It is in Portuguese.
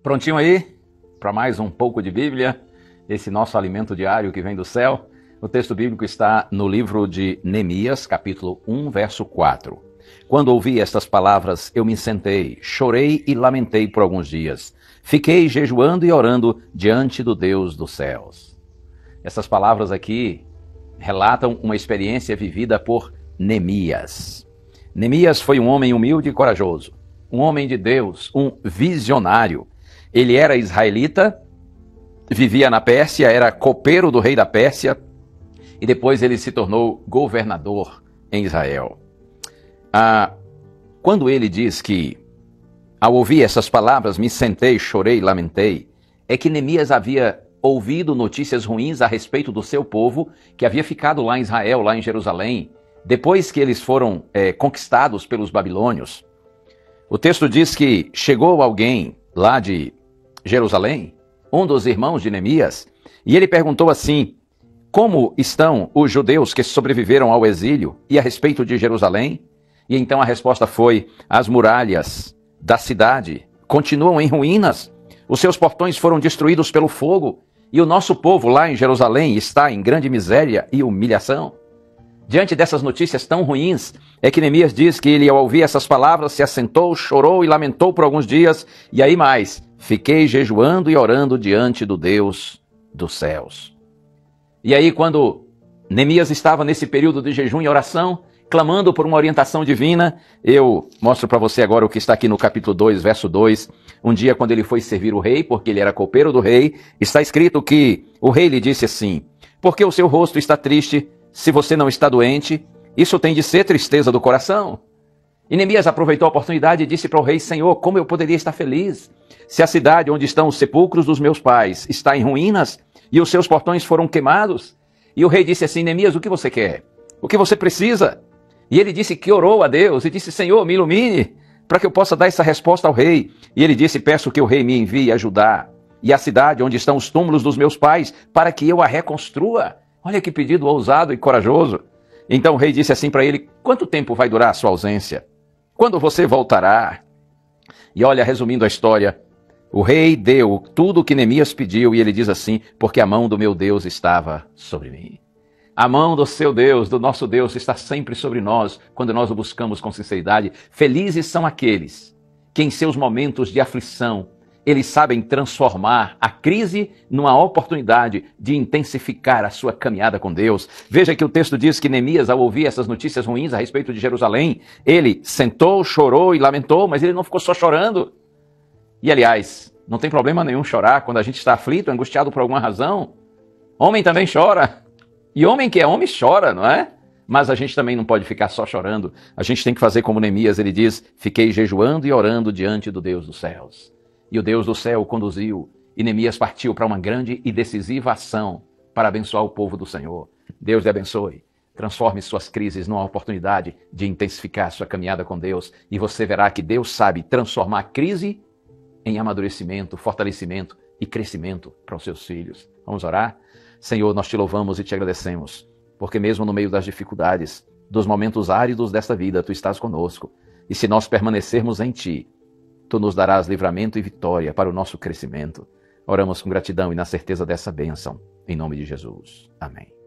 Prontinho aí para mais um pouco de Bíblia, esse nosso alimento diário que vem do céu? O texto bíblico está no livro de Neemias, capítulo 1, verso 4. Quando ouvi estas palavras, eu me sentei, chorei e lamentei por alguns dias. Fiquei jejuando e orando diante do Deus dos céus. Essas palavras aqui relatam uma experiência vivida por Neemias. Neemias foi um homem humilde e corajoso, um homem de Deus, um visionário. Ele era israelita, vivia na Pérsia, era copeiro do rei da Pérsia e depois ele se tornou governador em Israel. Quando ele diz que, ao ouvir essas palavras, me sentei, chorei, lamentei, é que Neemias havia ouvido notícias ruins a respeito do seu povo, que havia ficado lá em Israel, lá em Jerusalém, depois que eles foram conquistados pelos babilônios. O texto diz que chegou alguém lá de Jerusalém, um dos irmãos de Neemias, e ele perguntou assim: como estão os judeus que sobreviveram ao exílio e a respeito de Jerusalém? E então a resposta foi: as muralhas da cidade continuam em ruínas, os seus portões foram destruídos pelo fogo, e o nosso povo lá em Jerusalém está em grande miséria e humilhação. Diante dessas notícias tão ruins, é que Neemias diz que ele, ao ouvir essas palavras, se assentou, chorou e lamentou por alguns dias, e aí mais, fiquei jejuando e orando diante do Deus dos céus. E aí, quando Neemias estava nesse período de jejum e oração, clamando por uma orientação divina, eu mostro para você agora o que está aqui no capítulo 2, verso 2. Um dia, quando ele foi servir o rei, porque ele era copeiro do rei, está escrito que o rei lhe disse assim: porque o seu rosto está triste, se você não está doente, isso tem de ser tristeza do coração. E Neemias aproveitou a oportunidade e disse para o rei: Senhor, como eu poderia estar feliz se a cidade onde estão os sepulcros dos meus pais está em ruínas e os seus portões foram queimados? E o rei disse assim: Neemias, o que você quer? O que você precisa? E ele disse que orou a Deus e disse: Senhor, me ilumine para que eu possa dar essa resposta ao rei. E ele disse: peço que o rei me envie a Judá e a cidade onde estão os túmulos dos meus pais para que eu a reconstrua. Olha que pedido ousado e corajoso. Então o rei disse assim para ele: quanto tempo vai durar a sua ausência? Quando você voltará? E olha, resumindo a história, o rei deu tudo o que Neemias pediu e ele diz assim: porque a mão do meu Deus estava sobre mim. A mão do seu Deus, do nosso Deus, está sempre sobre nós quando nós o buscamos com sinceridade. Felizes são aqueles que em seus momentos de aflição, eles sabem transformar a crise numa oportunidade de intensificar a sua caminhada com Deus. Veja que o texto diz que Neemias, ao ouvir essas notícias ruins a respeito de Jerusalém, ele sentou, chorou e lamentou, mas ele não ficou só chorando. E aliás, não tem problema nenhum chorar quando a gente está aflito, angustiado por alguma razão. Homem também chora. E homem que é homem chora, não é? Mas a gente também não pode ficar só chorando. A gente tem que fazer como Neemias, ele diz: fiquei jejuando e orando diante do Deus dos céus. E o Deus do céu o conduziu, e Neemias partiu para uma grande e decisiva ação para abençoar o povo do Senhor. Deus lhe abençoe. Transforme suas crises numa oportunidade de intensificar sua caminhada com Deus, e você verá que Deus sabe transformar a crise em amadurecimento, fortalecimento e crescimento para os seus filhos. Vamos orar? Senhor, nós te louvamos e te agradecemos, porque mesmo no meio das dificuldades, dos momentos áridos desta vida, tu estás conosco. E se nós permanecermos em ti, tu nos darás livramento e vitória para o nosso crescimento. Oramos com gratidão e na certeza dessa bênção, em nome de Jesus. Amém.